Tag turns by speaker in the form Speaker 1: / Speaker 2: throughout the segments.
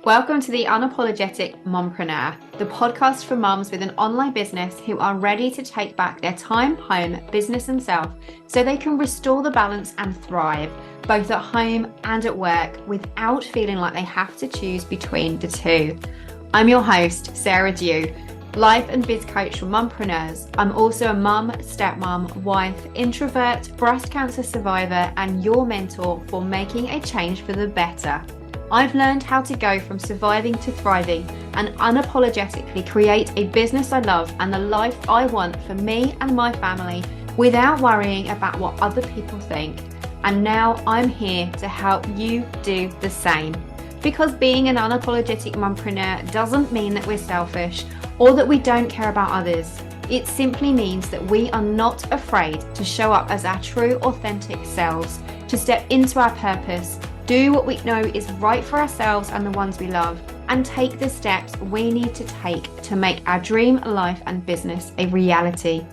Speaker 1: Welcome to the Unapologetic Mompreneur, the podcast for mums with an online business who are ready to take back their time, home, business and self so they can restore the balance and thrive, both at home and at work, without feeling like they have to choose between the two. I'm your host, Sarah Dew, life and biz coach for mompreneurs. I'm also a mum, stepmom, wife, introvert, breast cancer survivor, and your mentor for making a change for the better. I've learned how to go from surviving to thriving and unapologetically create a business I love and the life I want for me and my family without worrying about what other people think. And now I'm here to help you do the same. Because being an unapologetic mompreneur doesn't mean that we're selfish or that we don't care about others. It simply means that we are not afraid to show up as our true, authentic selves, to step into our purpose, do what we know is right for ourselves and the ones we love, and take the steps we need to take to make our dream life and business a reality.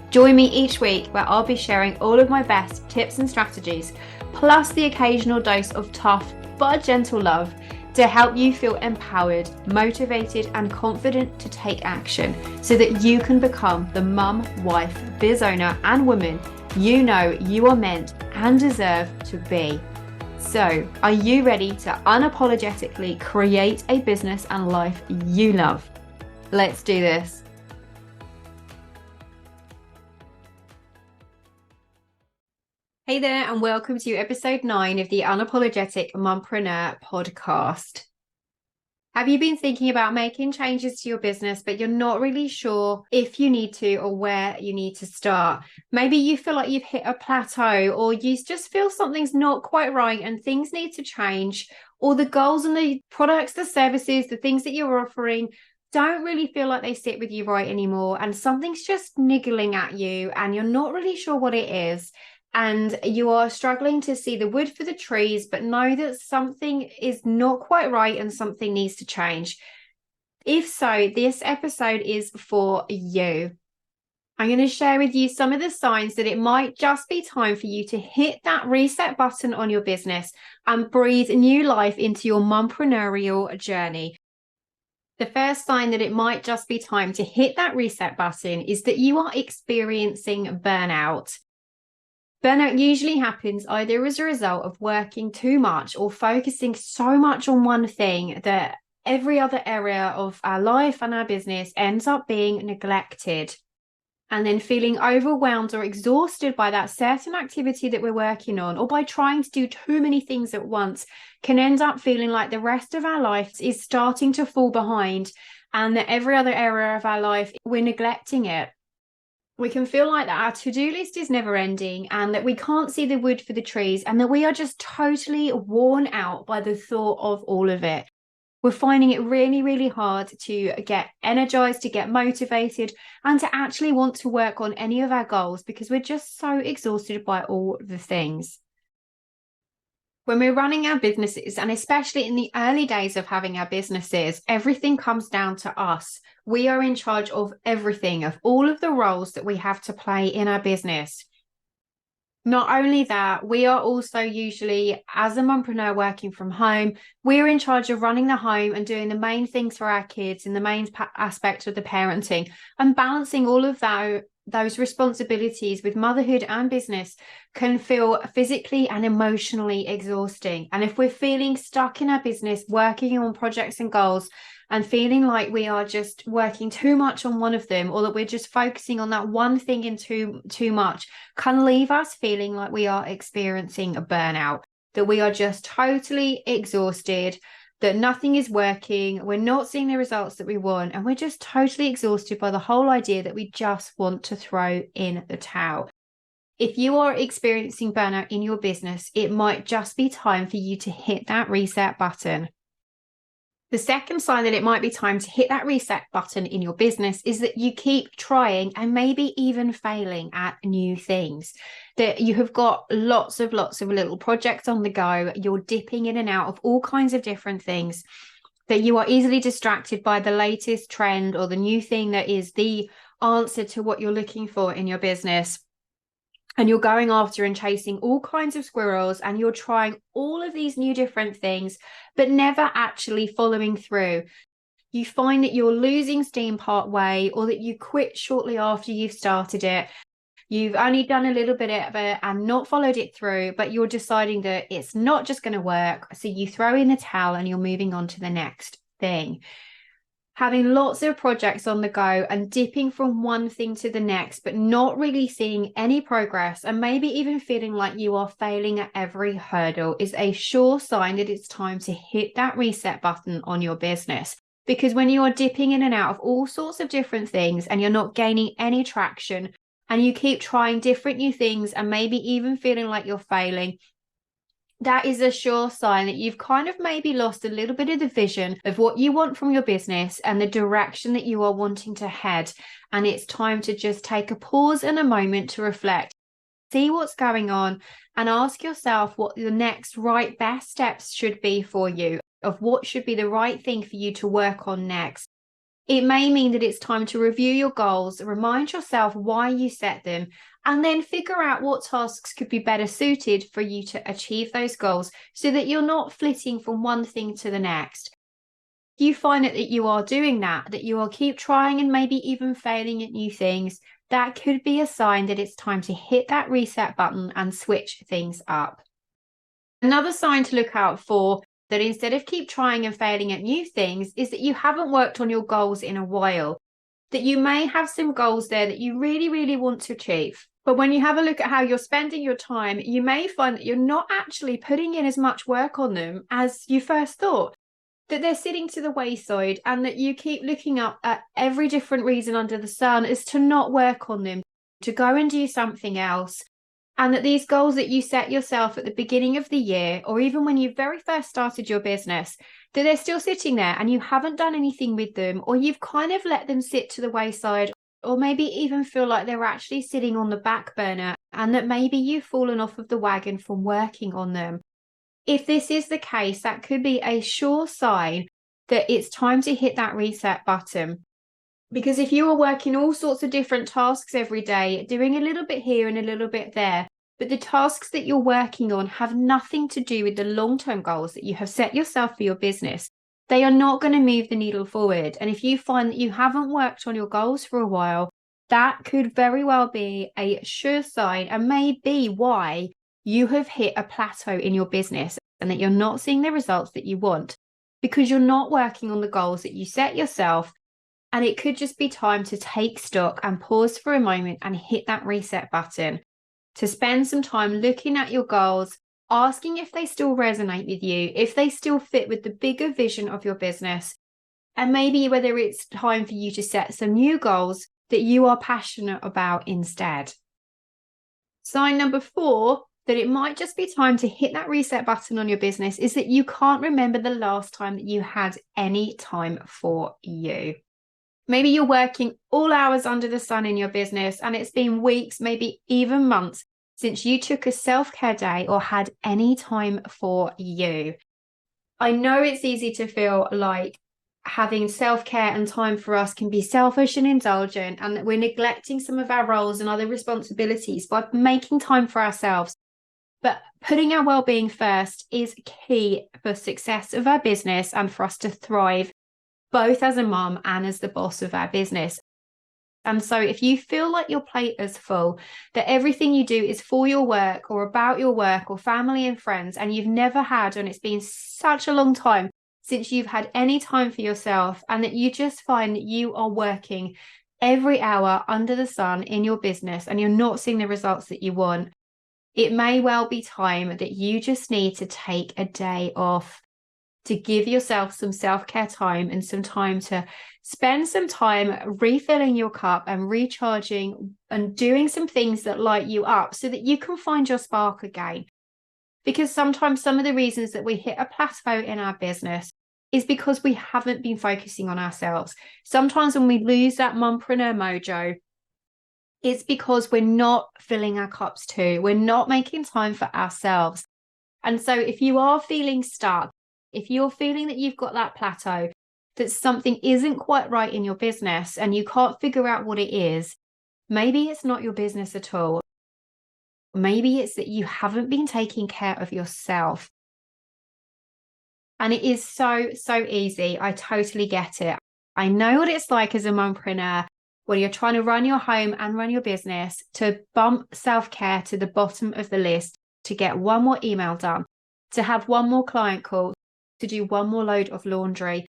Speaker 1: Join me each week where I'll be sharing all of my best tips and strategies, plus the occasional dose of tough but gentle love to help you feel empowered, motivated, and confident to take action so that you can become the mum, wife, biz owner, and woman you know you are meant and deserve to be. So, are you ready to unapologetically create a business and life you love? Let's do this. Hey there, and welcome to episode 9 of the Unapologetic Mompreneur podcast. Have you been thinking about making changes to your business, but you're not really sure if you need to or where you need to start? Maybe you feel like you've hit a plateau, or you just feel something's not quite right and things need to change, or the goals and the products, the services, the things that you're offering don't really feel like they sit with you right anymore, and something's just niggling at you and you're not really sure what it is. And you are struggling to see the wood for the trees, but know that something is not quite right and something needs to change. If so, this episode is for you. I'm going to share with you some of the signs that it might just be time for you to hit that reset button on your business and breathe new life into your mompreneurial journey. The first sign that it might just be time to hit that reset button is that you are experiencing burnout. Burnout usually happens either as a result of working too much or focusing so much on one thing that every other area of our life and our business ends up being neglected. And then feeling overwhelmed or exhausted by that certain activity that we're working on, or by trying to do too many things at once, can end up feeling like the rest of our life is starting to fall behind, and that every other area of our life, we're neglecting it. We can feel like that our to-do list is never ending and that we can't see the wood for the trees and that we are just totally worn out by the thought of all of it. We're finding it really, really hard to get energized, to get motivated, and to actually want to work on any of our goals because we're just so exhausted by all the things. When we're running our businesses, and especially in the early days of having our businesses, everything comes down to us. We are in charge of everything, of all of the roles that we have to play in our business. Not only that, we are also usually, as a mompreneur working from home, we're in charge of running the home and doing the main things for our kids and the main aspect of the parenting, and balancing all of those responsibilities with motherhood and business can feel physically and emotionally exhausting. And if we're feeling stuck in our business, working on projects and goals, and feeling like we are just working too much on one of them, or that we're just focusing on that one thing in too much, can leave us feeling like we are experiencing a burnout, that we are just totally exhausted, that nothing is working, we're not seeing the results that we want, and we're just totally exhausted by the whole idea that we just want to throw in the towel. If you are experiencing burnout in your business, it might just be time for you to hit that reset button. The second sign that it might be time to hit that reset button in your business is that you keep trying and maybe even failing at new things, that you have got lots of little projects on the go. You're dipping in and out of all kinds of different things, that you are easily distracted by the latest trend or the new thing that is the answer to what you're looking for in your business. and you're going after and chasing all kinds of squirrels, and you're trying all of these new different things, but never actually following through. You find that you're losing steam part way, or that you quit shortly after you've started it. You've only done a little bit of it and not followed it through, but you're deciding that it's not just going to work. So you throw in the towel and you're moving on to the next thing. Having lots of projects on the go and dipping from one thing to the next, but not really seeing any progress, and maybe even feeling like you are failing at every hurdle, is a sure sign that it's time to hit that reset button on your business. Because when you are dipping in and out of all sorts of different things and you're not gaining any traction, and you keep trying different new things and maybe even feeling like you're failing, that is a sure sign that you've kind of maybe lost a little bit of the vision of what you want from your business and the direction that you are wanting to head. And it's time to just take a pause and a moment to reflect, see what's going on, and ask yourself what the next right best steps should be for you, of what should be the right thing for you to work on next. It may mean that it's time to review your goals, remind yourself why you set them, and then figure out what tasks could be better suited for you to achieve those goals, so that you're not flitting from one thing to the next. If you find that you are doing that you are keep trying and maybe even failing at new things, that could be a sign that it's time to hit that reset button and switch things up. Another sign to look out for, that instead of keep trying and failing at new things, is that you haven't worked on your goals in a while. That you may have some goals there that you really, really want to achieve. But when you have a look at how you're spending your time, you may find that you're not actually putting in as much work on them as you first thought. That they're sitting to the wayside, and that you keep looking up at every different reason under the sun as to not work on them, to go and do something else. And that these goals that you set yourself at the beginning of the year, or even when you very first started your business, that they're still sitting there and you haven't done anything with them, or you've kind of let them sit to the wayside, or maybe even feel like they're actually sitting on the back burner, and that maybe you've fallen off of the wagon from working on them. If this is the case, that could be a sure sign that it's time to hit that reset button. Because if you are working all sorts of different tasks every day, doing a little bit here and a little bit there, but the tasks that you're working on have nothing to do with the long-term goals that you have set yourself for your business, they are not going to move the needle forward. And if you find that you haven't worked on your goals for a while, that could very well be a sure sign, and may be why you have hit a plateau in your business and that you're not seeing the results that you want, because you're not working on the goals that you set yourself. And it could just be time to take stock and pause for a moment and hit that reset button, to spend some time looking at your goals, asking if they still resonate with you, if they still fit with the bigger vision of your business, and maybe whether it's time for you to set some new goals that you are passionate about instead. Sign number 4, that it might just be time to hit that reset button on your business, is that you can't remember the last time that you had any time for you. Maybe you're working all hours under the sun in your business, and it's been weeks, maybe even months, since you took a self-care day or had any time for you. I know it's easy to feel like having self-care and time for us can be selfish and indulgent, and that we're neglecting some of our roles and other responsibilities by making time for ourselves. But putting our well-being first is key for success of our business and for us to thrive, both as a mum and as the boss of our business. And so if you feel like your plate is full, that everything you do is for your work or about your work or family and friends, and you've never had, and it's been such a long time since you've had any time for yourself, and that you just find that you are working every hour under the sun in your business and you're not seeing the results that you want, it may well be time that you just need to take a day off, to give yourself some self-care time and some time to spend some time refilling your cup and recharging and doing some things that light you up, so that you can find your spark again. Because sometimes some of the reasons that we hit a plateau in our business is because we haven't been focusing on ourselves. Sometimes when we lose that mompreneur mojo, it's because we're not filling our cups too. We're not making time for ourselves. And so if you are feeling stuck, if you're feeling that you've got that plateau, that something isn't quite right in your business and you can't figure out what it is, maybe it's not your business at all. maybe it's that you haven't been taking care of yourself. And it is so, so easy. I totally get it. I know what it's like as a mompreneur when you're trying to run your home and run your business, to bump self-care to the bottom of the list, to get one more email done, to have one more client call, to do one more load of laundry.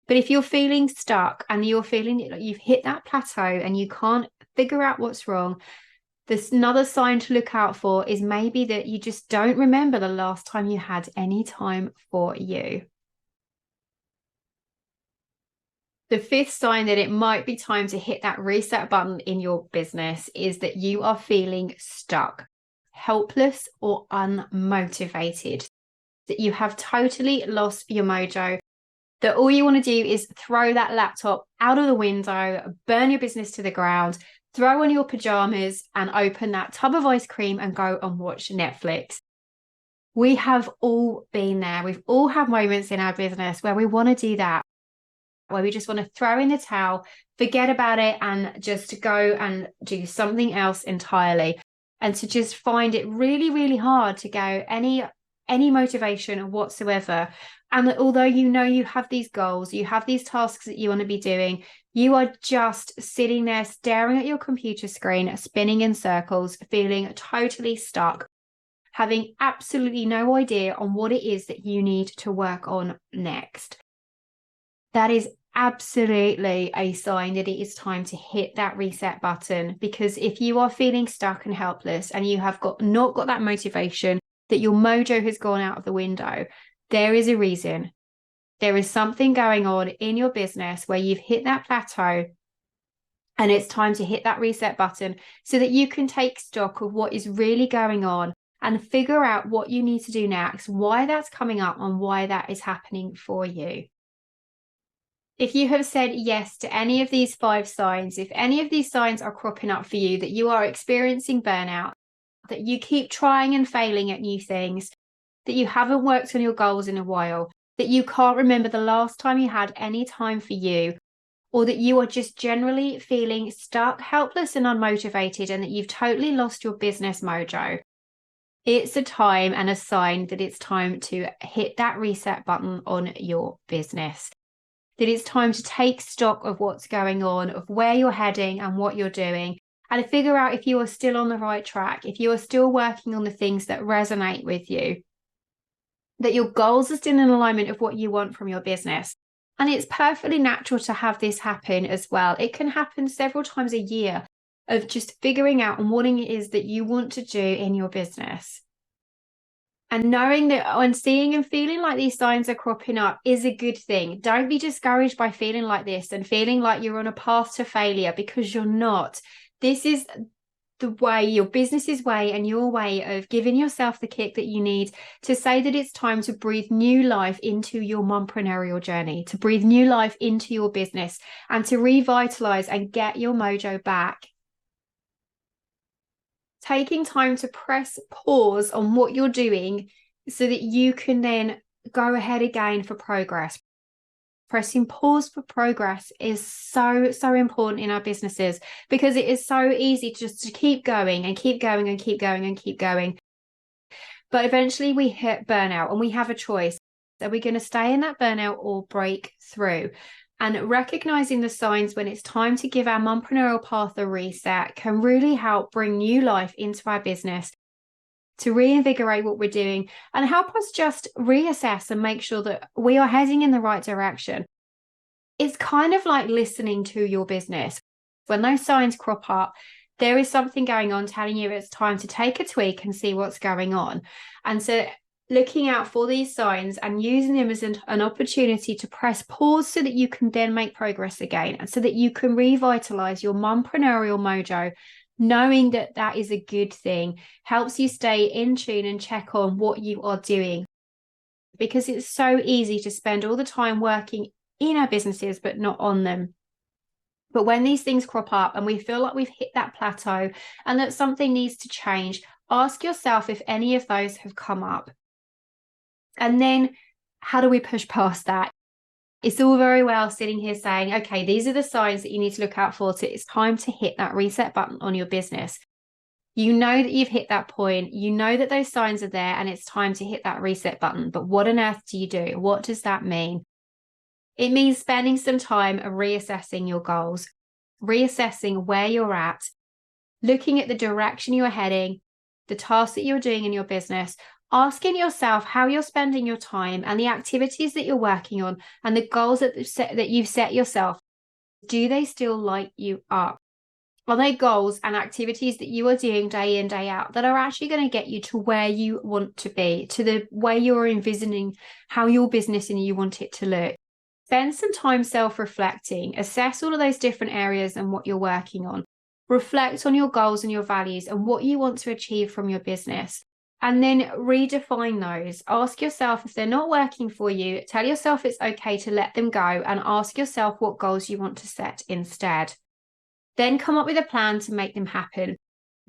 Speaker 1: But if you're feeling stuck and you're feeling like you've hit that plateau and you can't figure out what's wrong, this another sign to look out for is maybe that you just don't remember the last time you had any time for you. The fifth sign that it might be time to hit that reset button in your business is that you are feeling stuck, helpless, or unmotivated, that you have totally lost your mojo, that all you want to do is throw that laptop out of the window, burn your business to the ground, throw on your pajamas and open that tub of ice cream and go and watch Netflix. We have all been there. We've all had moments in our business where we want to do that, where we just want to throw in the towel, forget about it, and just go and do something else entirely. And to just find it really, really hard to go any motivation whatsoever. And that although you know you have these goals, you have these tasks that you want to be doing, you are just sitting there staring at your computer screen, spinning in circles, feeling totally stuck, having absolutely no idea on what it is that you need to work on next. That is absolutely a sign that it is time to hit that reset button, because if you are feeling stuck and helpless and you have not got that motivation, that your mojo has gone out of the window, there is a reason. There is something going on in your business where you've hit that plateau and it's time to hit that reset button so that you can take stock of what is really going on and figure out what you need to do next, why that's coming up and why that is happening for you. If you have said yes to any of these 5 signs, if any of these signs are cropping up for you, that you are experiencing burnout, that you keep trying and failing at new things, that you haven't worked on your goals in a while, that you can't remember the last time you had any time for you, or that you are just generally feeling stuck, helpless, and unmotivated, and that you've totally lost your business mojo, it's a time and a sign that it's time to hit that reset button on your business. That it's time to take stock of what's going on, of where you're heading and what you're doing, and figure out if you are still on the right track, if you are still working on the things that resonate with you, that your goals are still in alignment of what you want from your business. And it's perfectly natural to have this happen as well. It can happen several times a year of just figuring out and what it is that you want to do in your business. And knowing that and seeing and feeling like these signs are cropping up is a good thing. Don't be discouraged by feeling like this and feeling like you're on a path to failure, because you're not. This is the way, your business's way and your way of giving yourself the kick that you need to say that it's time to breathe new life into your mompreneurial journey, to breathe new life into your business and to revitalize and get your mojo back. Taking time to press pause on what you're doing so that you can then go ahead again for progress. Pressing pause for progress is so, so important in our businesses, because it is so easy just to keep going and keep going and keep going and keep going. But eventually we hit burnout and we have a choice. Are we going to stay in that burnout or break through? And recognizing the signs when it's time to give our mompreneurial path a reset can really help bring new life into our business, to reinvigorate what we're doing and help us just reassess and make sure that we are heading in the right direction. It's kind of like listening to your business. When those signs crop up, there is something going on telling you it's time to take a tweak and see what's going on. And so looking out for these signs and using them as an opportunity to press pause so that you can then make progress again, and so that you can revitalize your mompreneurial mojo, knowing that that is a good thing, helps you stay in tune and check on what you are doing. Because it's so easy to spend all the time working in our businesses but not on them. But when these things crop up and we feel like we've hit that plateau and that something needs to change, ask yourself if any of those have come up. And then how do we push past that? It's all very well sitting here saying, okay, these are the signs that you need to look out for. So it's time to hit that reset button on your business. You know that you've hit that point. You know that those signs are there and it's time to hit that reset button. But what on earth do you do? What does that mean? It means spending some time reassessing your goals, reassessing where you're at, looking at the direction you're heading, the tasks that you're doing in your business, asking yourself how you're spending your time and the activities that you're working on and the goals that you've set yourself. Do they still light you up? Are they goals and activities that you are doing day in, day out that are actually going to get you to where you want to be, to the way you're envisioning how your business and you want it to look? Spend some time self-reflecting, assess all of those different areas and what you're working on. Reflect on your goals and your values and what you want to achieve from your business. And then redefine those. Ask yourself if they're not working for you. Tell yourself it's okay to let them go and ask yourself what goals you want to set instead. Then come up with a plan to make them happen.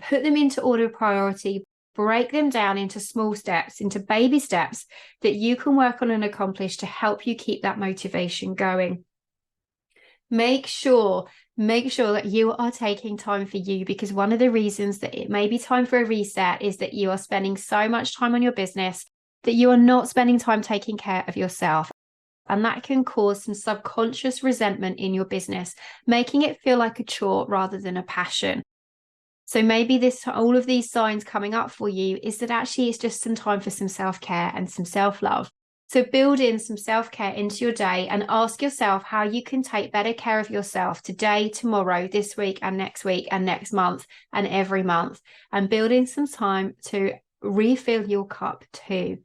Speaker 1: Put them into order of priority. Break them down into small steps, into baby steps that you can work on and accomplish to help you keep that motivation going. Make sure that you are taking time for you, because one of the reasons that it may be time for a reset is that you are spending so much time on your business that you are not spending time taking care of yourself. And that can cause some subconscious resentment in your business, making it feel like a chore rather than a passion. So maybe all of these signs coming up for you is that actually it's just some time for some self-care and some self-love. So build in some self-care into your day and ask yourself how you can take better care of yourself today, tomorrow, this week and next month and every month, and build in some time to refill your cup too.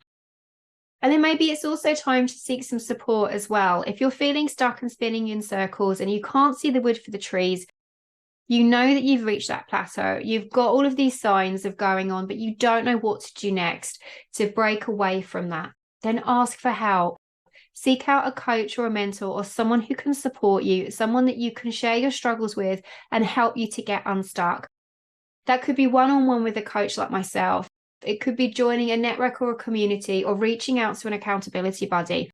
Speaker 1: And then maybe it's also time to seek some support as well. If you're feeling stuck and spinning in circles and you can't see the wood for the trees, you know that you've reached that plateau. You've got all of these signs of going on, but you don't know what to do next to break away from that. Then ask for help. Seek out a coach or a mentor or someone who can support you, someone that you can share your struggles with and help you to get unstuck. That could be one-on-one with a coach like myself. It could be joining a network or a community or reaching out to an accountability buddy.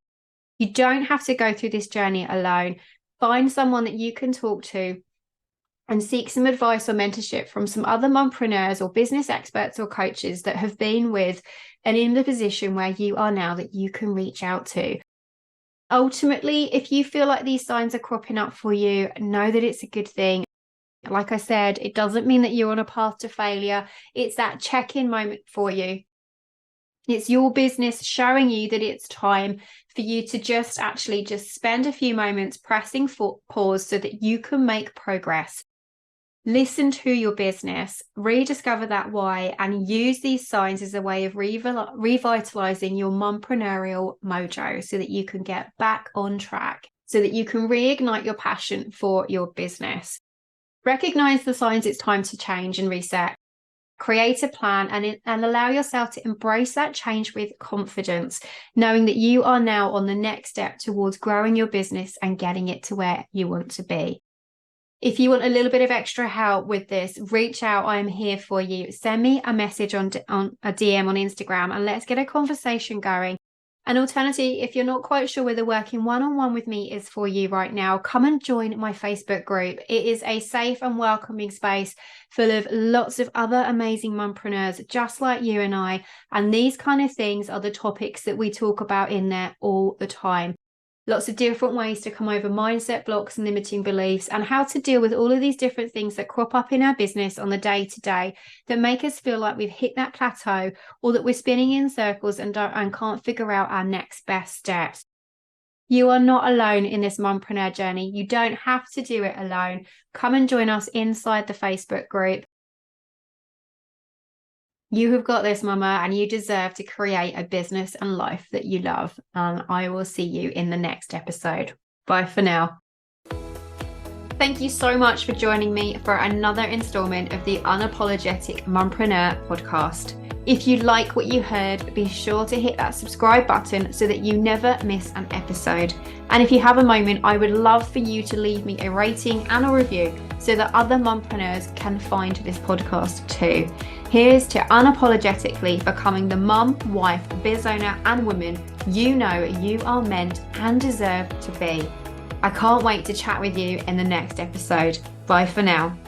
Speaker 1: You don't have to go through this journey alone. Find someone that you can talk to and seek some advice or mentorship from some other mompreneurs or business experts or coaches that have been with and in the position where you are now that you can reach out to. Ultimately, if you feel like these signs are cropping up for you, know that it's a good thing. Like I said, it doesn't mean that you're on a path to failure. It's that check-in moment for you. It's your business showing you that it's time for you to just spend a few moments pressing pause so that you can make progress. Listen to your business, rediscover that why, and use these signs as a way of revitalizing your mompreneurial mojo so that you can get back on track, so that you can reignite your passion for your business. Recognize the signs it's time to change and reset. Create a plan and allow yourself to embrace that change with confidence, knowing that you are now on the next step towards growing your business and getting it to where you want to be. If you want a little bit of extra help with this, reach out. I am here for you. Send me a message on a DM on Instagram and let's get a conversation going. An alternative, if you're not quite sure whether working one-on-one with me is for you right now, come and join my Facebook group. It is a safe and welcoming space full of lots of other amazing mompreneurs just like you and I. And these kind of things are the topics that we talk about in there all the time. Lots of different ways to come over mindset blocks and limiting beliefs and how to deal with all of these different things that crop up in our business on the day-to-day that make us feel like we've hit that plateau or that we're spinning in circles and can't figure out our next best steps. You are not alone in this mompreneur journey. You don't have to do it alone. Come and join us inside the Facebook group. You have got this, mama, and you deserve to create a business and life that you love. And I will see you in the next episode. Bye for now. Thank you so much for joining me for another installment of the Unapologetic Mompreneur podcast. If you like what you heard, be sure to hit that subscribe button so that you never miss an episode. And if you have a moment, I would love for you to leave me a rating and a review so that other mompreneurs can find this podcast too. Here's to unapologetically becoming the mum, wife, biz owner, and woman you know you are meant and deserve to be. I can't wait to chat with you in the next episode. Bye for now.